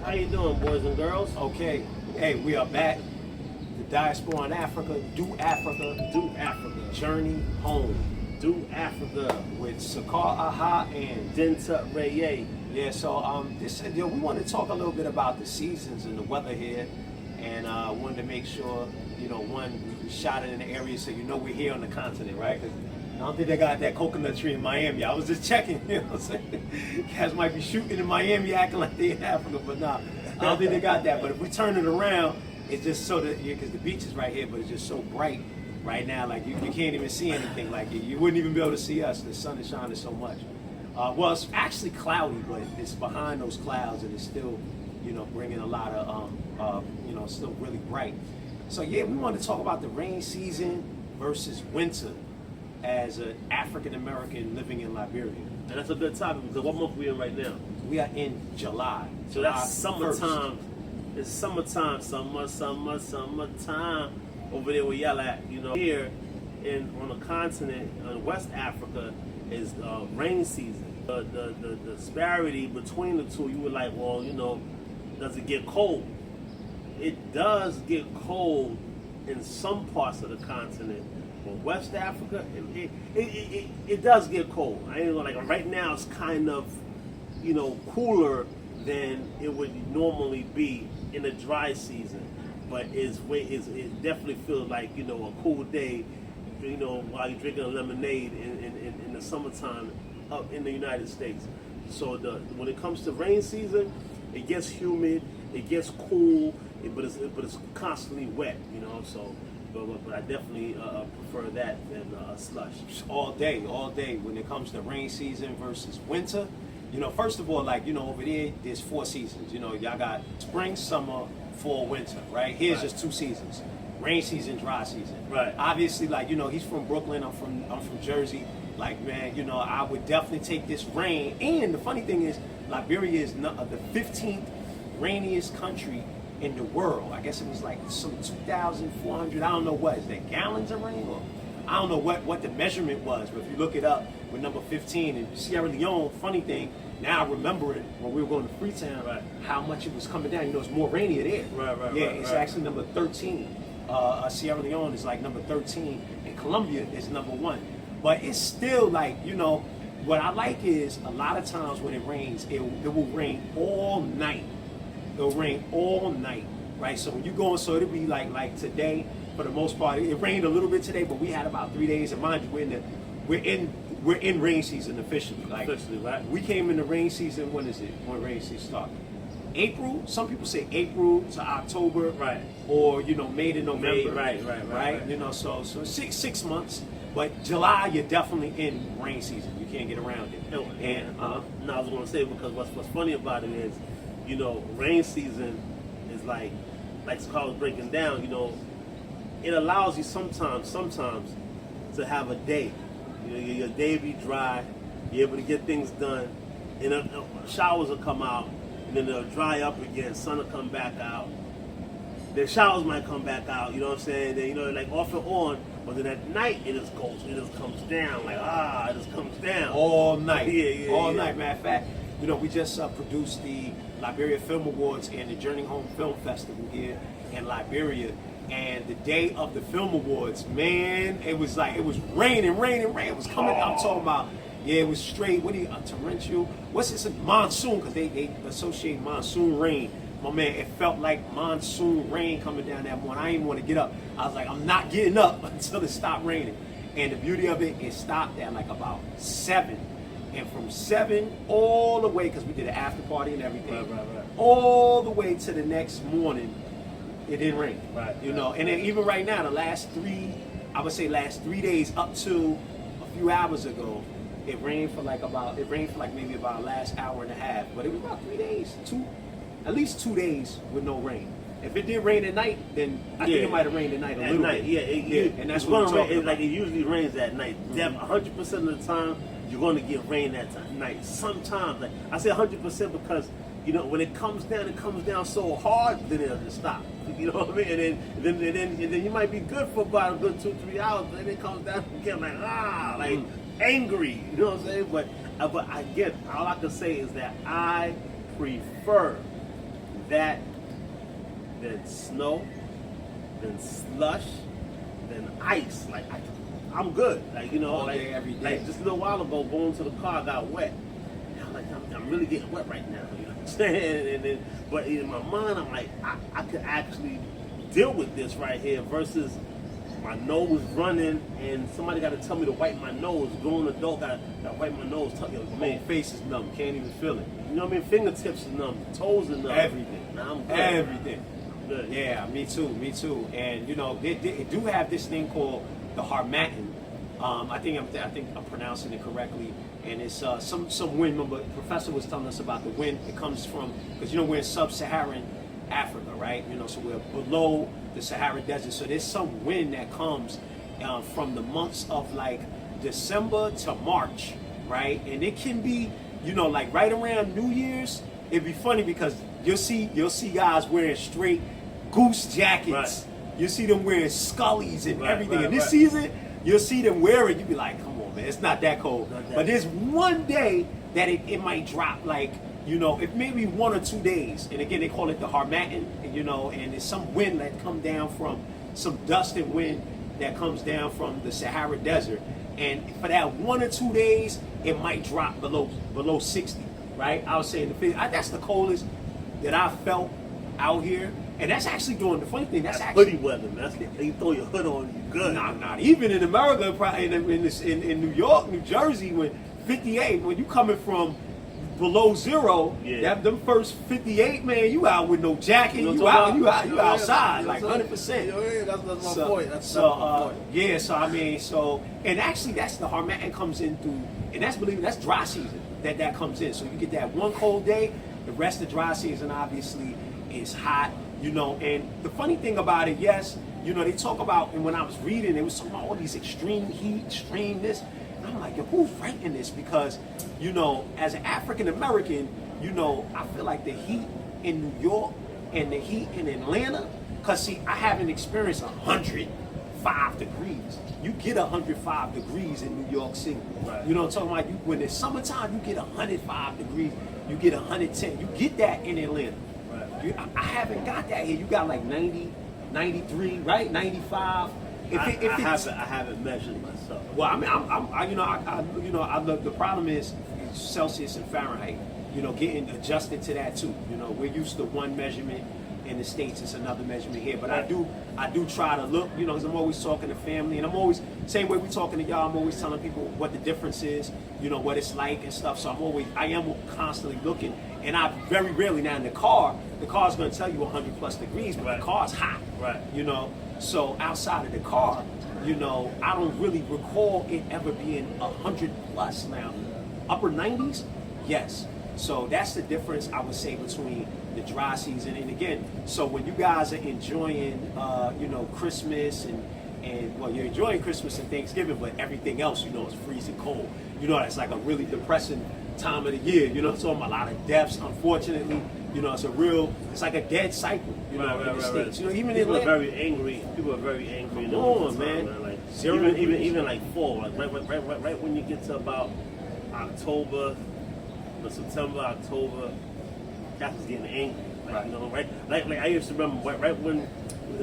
How you doing, boys and girls? Okay, hey, we are back. The Diaspora in Africa, Do Africa, Do Africa. Journey Home Do Africa. with Sakar Aha and Dentut Reye. yeah. So we wanted to talk a little bit about the seasons and the weather here, and wanted to make sure we shot it in the area so we're here on the continent, right? 'Cause I don't think they got that coconut tree in Miami. I was just checking, you know what I'm saying? Cats might be shooting in Miami acting like they in Africa, but nah, I don't think they got that. But if we turn it around, it's just so that, because the beach is right here, but it's just so bright right now, like you can't even see anything. Like you wouldn't even be able to see us. The sun is shining so much. Well, it's actually cloudy, but it's behind those clouds, and it's still, bringing a lot of, still really bright. So yeah, we want to talk about the rain season versus winter as an African American living in Liberia. And that's a good topic because what month we in right now? We are in July. So July that's summertime. 1st. It's summertime, summertime over there where y'all at. Here on the continent, in West Africa, is rain season. The disparity between the two, you were like, well, does it get cold? It does get cold in some parts of the continent. But West Africa, it does get cold. I ain't gonna like right now. It's kind of, cooler than it would normally be in the dry season. But it definitely feels like a cool day, while you're drinking a lemonade in the summertime up in the United States. So when it comes to rain season, it gets humid, it gets cool, but it's constantly wet. So. But I definitely prefer that than slush. All day. When it comes to rain season versus winter, first of all, over there, there's 4 seasons. Y'all got spring, summer, fall, winter, right? Here's just 2 seasons: rain season, dry season. Right. Obviously, he's from Brooklyn. I'm from Jersey. I would definitely take this rain. And the funny thing is, Liberia is the 15th rainiest country in the world. I guess it was like some 2,400, I don't know what, is that gallons of rain? Or I don't know what the measurement was, but if you look it up, we're number 15. And Sierra Leone, funny thing, now I remember it when we were going to Freetown, right, how much it was coming down. It's more rainier there. Right. Yeah, it's actually number 13. Sierra Leone is like number 13, and Colombia is number 1. But it's still what I like is a lot of times when it rains, it will rain all night. It'll rain all night, right? So when you go, so it'll be like today, for the most part. It rained a little bit today, but we had about 3 days. And mind you, we're in rain season officially. Officially, right? We came in the rain season. When is it? When rain season started? April. Some people say April to October, right? Or May to November, right. So 6 months. But July, you're definitely in rain season. You can't get around it. And I was going to say, because what's funny about it is, rain season is like Carl was breaking down, it allows you sometimes to have a day. Your day be dry, you're able to get things done, and showers will come out, and then they'll dry up again, sun will come back out, then showers might come back out, you know what I'm saying? Then, like off and on, but then at night it just comes down, it just comes down. All night. Yeah. Night. Matter of fact, we just produced the Liberia Film Awards and the Journey Home Film Festival here in Liberia. And the day of the Film Awards, man, it was raining. It was coming. I'm talking about, it was straight. Torrential? What's this? Monsoon, because they associate monsoon rain. My man, it felt like monsoon rain coming down that morning. I didn't even want to get up. I was like, I'm not getting up until it stopped raining. And the beauty of it stopped at about 7. And from 7 all the way, because we did an after party and everything, right. all the way to the next morning, it didn't rain. Right. And then even right now, the last 3 days up to a few hours ago, it rained for maybe about last hour and a half. But it was about 3 days, at least 2 days with no rain. If it did rain at night, then I think it might have rained at night a little bit. Yeah, and that's what we're talking about. It usually rains at night. 100% of the time, you're going to get rain at night. Sometimes, I say 100% because when it comes down so hard, then it'll just stop. You know what I mean? And then you might be good for about a good 2-3 hours, but then it comes down again angry. You know what I'm saying? But again, all I can say is that I prefer that, then snow, then slush, then ice. Like I'm good. Like, you know, All like day, every day. like just a little while ago, going to the car, I got wet. And I'm like, I'm really getting wet right now. You know what I'm saying? And then, but in my mind, I'm like, I could actually deal with this right here versus my nose running and somebody got to tell me to wipe my nose. Grown adult got to wipe my nose. Tell you, My face is numb. Can't even feel it. you know what I mean? Fingertips are numb, toes are numb. Everything. Nah, I'm good. Everything. I'm good. Yeah, me too. And you know, they do have this thing called the Harmattan. I think I'm pronouncing it correctly. And it's some wind. Remember, the professor was telling us about the wind. It comes from, because you know we're in sub-Saharan Africa, right? You know, so we're below the Sahara Desert. So there's some wind that comes from the months of like December to March, right? And it can be, you know, like right around New Year's. It'd be funny because you'll see guys wearing straight goose jackets. Right. You see them wearing scullies and Right, everything. right, And this right. season, you'll see them wear it. You'll be like, come on, man, it's not that cold. Not that But there's one day that it might drop, like, you know, it maybe 1 or 2 days. And again, they call it the Harmattan, you know, and it's some wind that come down from, some dust and wind that comes down from the Sahara Desert. And for that 1 or 2 days, it might drop below 60, right? I was saying, that's the coldest that I felt out here. And that's actually doing the funny thing. That's actually hoodie weather, man. That's, you throw your hood on, you good. not even in America, probably in New York, New Jersey, when 58, when you coming from below zero, Yeah. them first 58, man, you out with no jacket, You know you what I'm out, talking you about? outside, Yeah, like 100%. Yeah, that's my point. That's my my point. yeah, so I mean, and actually that's the Harmattan comes in through, and that's dry season that comes in. So you get that one cold day, the rest of dry season obviously is hot, you know. And the funny thing about it, yes, you know, they talk about, and when I was reading, they was talking about all these extreme heat, extreme this. And I'm like, yo, who's writing this? Because, you know, as an African American, you know, I feel like the heat in New York and the heat in Atlanta, because see, I haven't experienced 105 degrees. You get 105 degrees in New York City. Right. You know what I'm talking about? When it's summertime, you get 105 degrees. You get 110. You get that in Atlanta. Right. I haven't got that here. You got like 90, 93, right? 95. I haven't measured myself. Well, I mean, the problem is Celsius and Fahrenheit. You know, getting adjusted to that too. You know, we're used to one measurement in the States, it's another measurement here. But I do try to look, you know, because I'm always talking to family, and I'm always, same way we talking to y'all, I'm always telling people what the difference is, you know, what it's like and stuff. So I am constantly looking, and I very rarely now in the car's going to tell you 100 plus degrees, but Right. the car's hot, Right. you know. So outside of the car, you know, I don't really recall it ever being 100 plus. Now, upper 90s, yes. So that's the difference, I would say, between the dry season. And again, so when you guys are enjoying, you know, Christmas and well, you're enjoying Christmas and Thanksgiving, but everything else, you know, is freezing cold. You know, that's like a really depressing time of the year. You know, it's a lot of deaths, unfortunately. You know, it's like a dead cycle, you know, in the States. You know, even people in are very angry. People are very angry. Come on, man. Like Zero even like fall, like right when you get to about October, September, October, Jack was getting angry. Like, Right. you know, like I used to remember right when,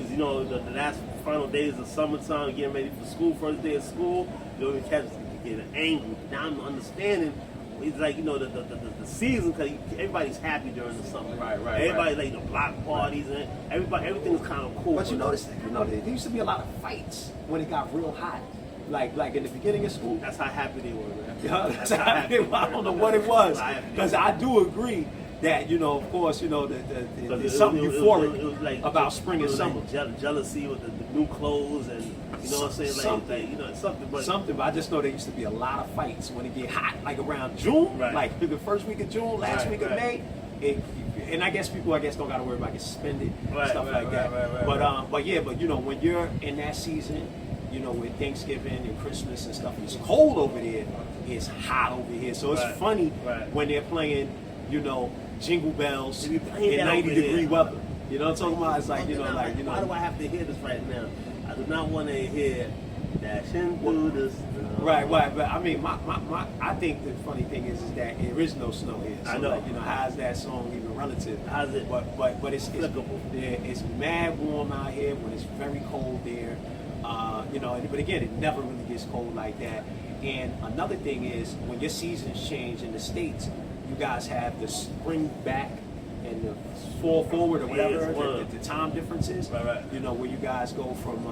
you know, the last final days of summertime, getting ready for school, first day of school, you know, the cats was getting angry. Now I'm understanding. It's like, you know, the season, because everybody's happy during the summer. Right. Everybody like the block parties and everything's kind of cool. But you notice that, you know, there used to be a lot of fights when it got real hot. Like in the beginning of school. That's how happy they were, man. Yeah, that's how happy, I don't know what it was. Because I do agree that, you know, of course, you know, there's something euphoric about spring and summer. Like jealousy with the new clothes and, you know what I'm saying? Like, you know, something. But I just know there used to be a lot of fights when it get hot, like around June, Right. like the first week of June, last Right, week of right. May. And I guess people, don't got to worry about getting suspended and Right, stuff right, like that. right. But you know, when you're in that season, you know, with Thanksgiving and Christmas and stuff, it's cold over there, it's hot over here. So it's Right, funny right. when they're playing, you know, Jingle Bells They be playing in that 90 over degree here. weather. You know what I'm talking about? It's like, you know, Why do I have to hear this right now? I do not want to hear Dashing Through the Snow. Right. But I mean, I think the funny thing is that there is no snow here. So I know. Like, how's that song even relative? How's it? But it's Applicable. it's mad warm out here when it's very cold there. But again, it never really gets cold like that. And another thing is when your seasons change in the States, you guys have the spring back and the fall forward or whatever Yeah, it's the time differences. Right. Where you guys go from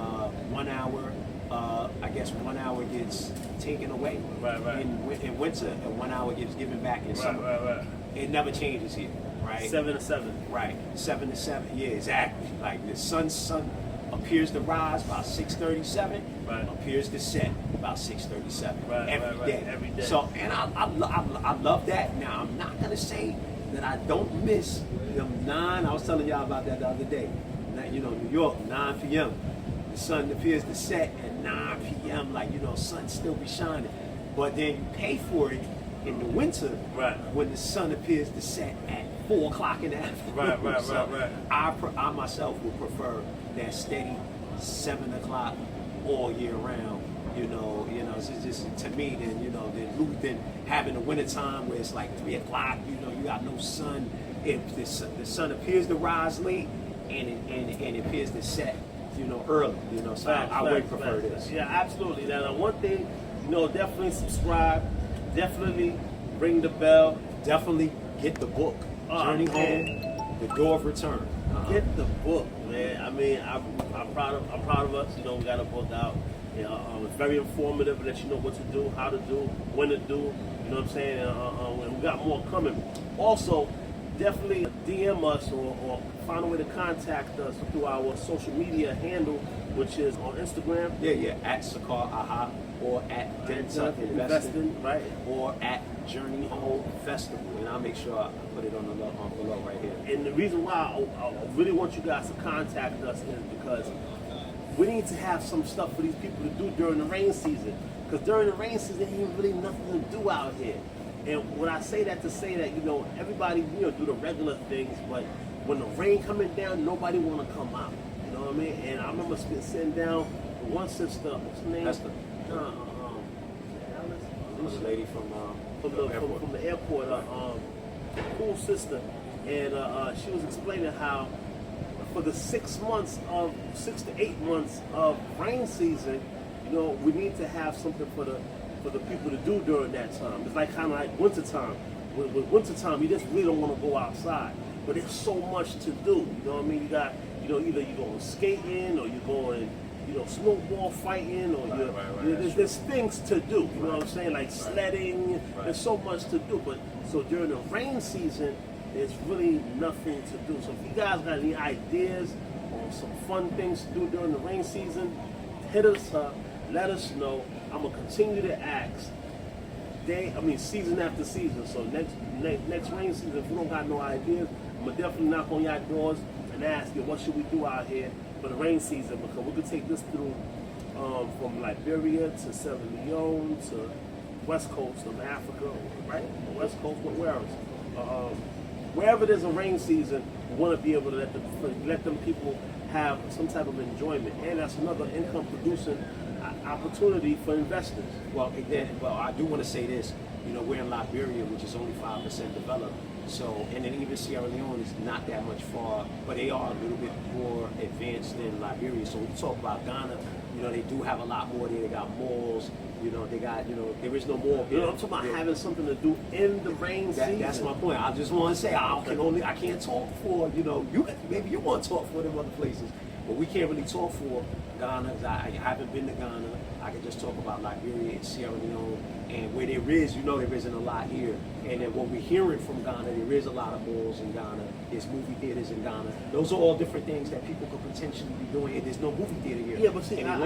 1 hour. I guess 1 hour gets taken away Right. in winter, and 1 hour gets given back in summer. Right. It never changes here, right? 7 to 7. Right, 7 to 7. Yeah, exactly. Like the sun appears to rise about 6:37. Right. Appears to set about 6:37. Right, Every right. day. Every day. So, and I love that. Now, I'm not gonna say that I don't miss them 9. I was telling y'all about that the other day. Now, New York, 9 p.m. The sun appears to set at 9 p.m. Like, sun still be shining. But then you pay for it in the winter Right. when the sun appears to set at 4 o'clock in the afternoon. Right. So I myself would prefer that steady 7 o'clock all year round. It's just to me than having the winter time where it's like 3 o'clock. You got no sun. If the sun appears to rise late and it appears to set early. So I would prefer this. Yeah, absolutely. Now, one thing, definitely subscribe. Definitely ring the bell. Definitely get the book. Journey Man. Home, The Door of Return. Get the book, man. I mean, I'm proud of us. We got a book out. It's very informative. Let you know what to do, how to do, when to do. You know what I'm saying? And we got more coming. Also, definitely DM us or find a way to contact us through our social media handle, which is on Instagram. Yeah, at Sakar Aha or at Dentuck Investing, right? or at Journey Home Festival, and I'll make sure I put it on below right here. And the reason why I really want you guys to contact us is because we need to have some stuff for these people to do during the rain season. Because during the rain season, there ain't really nothing to do out here. And when I say that, to say that, everybody, do the regular things, but when the rain coming down, nobody want to come out. You know what I mean? And I remember sitting down with one sister, what's her name? Hester. Alice? This lady from the airport, cool sister, and she was explaining how for the 6 to 8 months of rain season, we need to have something for the people to do during that time. It's like kind of like winter time. With winter time, you just really don't want to go outside, but there's so much to do. You know what I mean? You got either you're going skating or you're going snowball fighting, or there's things to do. You know what I'm saying? Like sledding. There's so much to do. But so during the rain season, there's really nothing to do. So if you guys got any ideas on some fun things to do during the rain season, hit us up. Let us know. I'm gonna continue to ask. Season after season. So next rain season, if you don't got no ideas, I'm gonna definitely knock on your doors and ask you what should we do out here for the rain season, because we could take this through from Liberia to Sierra Leone to west coast of Africa, right? The west coast, but where else? Wherever there's a rain season, we want to be able to let them people have some type of enjoyment, and that's another income producing opportunity for investors. Well, I do want to say this. We're in Liberia, which is only 5% developed. So, and then even Sierra Leone is not that much far, but they are a little bit more advanced than Liberia. So when you talk about Ghana, they do have a lot more there. They got malls. They got, there is no mall. I'm talking about having something to do in the rain season. That's my point. I just want to say I can't talk for, maybe you want to talk for them other places, but we can't really talk for Ghana. I haven't been to Ghana. I can just talk about Liberia and Sierra Leone, and where there is, there isn't a lot here. And then what we're hearing from Ghana, there is a lot of malls in Ghana. There's movie theaters in Ghana. Those are all different things that people could potentially be doing. And there's no movie theater here. Yeah, but see, I'm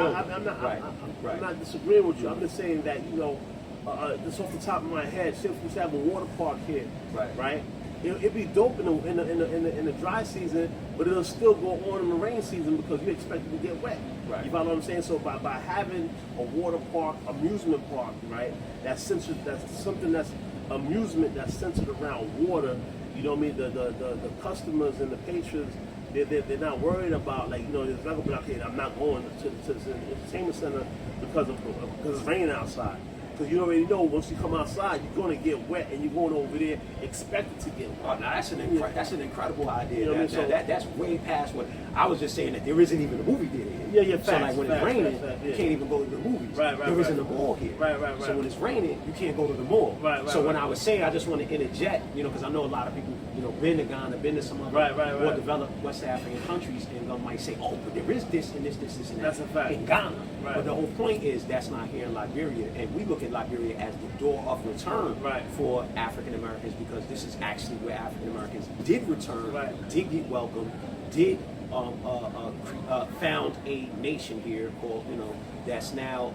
not disagreeing with you. I'm just saying that just off the top of my head, since we have a water park here, right? It'd be dope in the dry season, but it'll still go on in the rain season because you expect it to get wet. Right. You follow what I'm saying? So by having a water park, amusement park, right? That's something that's amusement that's centered around water. You know what I mean? The customers and the patrons, they're not worried about it's not gonna be okay. I'm not going to the entertainment center because it's raining outside. Because you already know once you come outside, you're going to get wet, and you're going over there expected to get wet. Oh, now that's an incredible idea. You know what I mean? So- That's way past what I was just saying, that there isn't even a movie theater here. Yeah, So facts, like when facts, it's raining, facts, you yeah. can't even go to the movies. Right, There isn't right. a mall here. Right. So when it's raining, you can't go to the mall. Right, so when right. I was saying, I just want to interject, because I know a lot of people, been to Ghana, been to some other Right. more developed West African countries, and they might say, oh, but there is this and this and that That's a fact. in Ghana. Right. But the whole point is that's not here in Liberia, and we look at Liberia as the door of return Right. for African Americans, because this is actually where African Americans did return, Right. did get welcome, did found a nation here called, that's now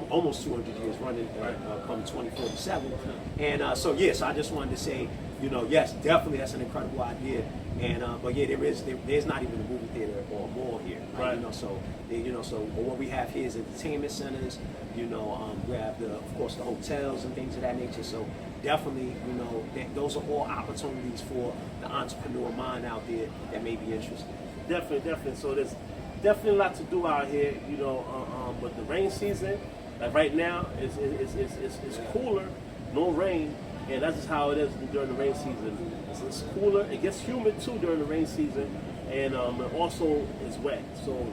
almost 200 years running, come 2047. And so I just wanted to say, yes, definitely that's an incredible idea. And but yeah, there's not even a movie theater or a mall here. Right. So what we have here is entertainment centers. We have of course the hotels and things of that nature. So definitely, those are all opportunities for the entrepreneur mind out there that may be interested. Definitely. So there's definitely a lot to do out here, but the rain season, like right now, it's cooler, no rain, and that's just how it is during the rain season. It's cooler. It gets humid too during the rain season, and also it's wet. So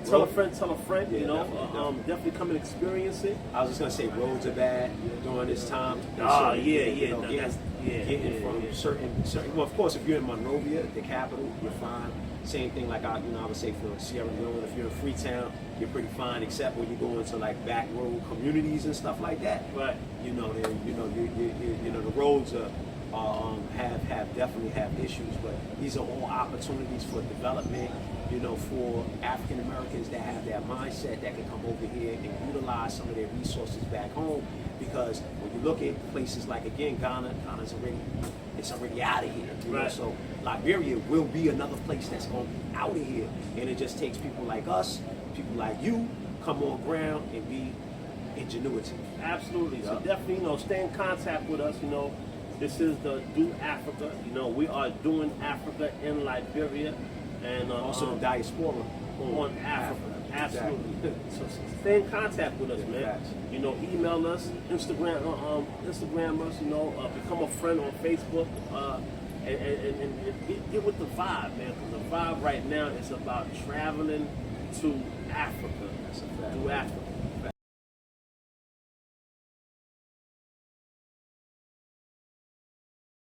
tell a friend. Yeah, definitely come and experience it. I was just gonna say roads are bad during this time. Ah, So, getting from certain. Well, of course, if you're in Monrovia, the capital, you're fine. Same thing like I would say for Sierra Leone. If you're in Freetown, you're pretty fine, except when you go into like back road communities and stuff like that. Right. The roads definitely have issues, but these are all opportunities for development. For African Americans that have that mindset that can come over here and utilize some of their resources back home. Because when you look at places like, again, Ghana's already out of here. Right. So Liberia will be another place that's going to be out of here. And it just takes people like us, people like you, come on ground and be ingenuity. Absolutely. So definitely, stay in contact with us. This is the Do Africa. We are doing Africa in Liberia, and Also the diaspora on Africa. Exactly. Absolutely. So stay in contact with us, man. Facts. Email us, Instagram us. Become a friend on Facebook, and get with the vibe, man. Because the vibe right now is about traveling to Africa. That's a fact. To Africa.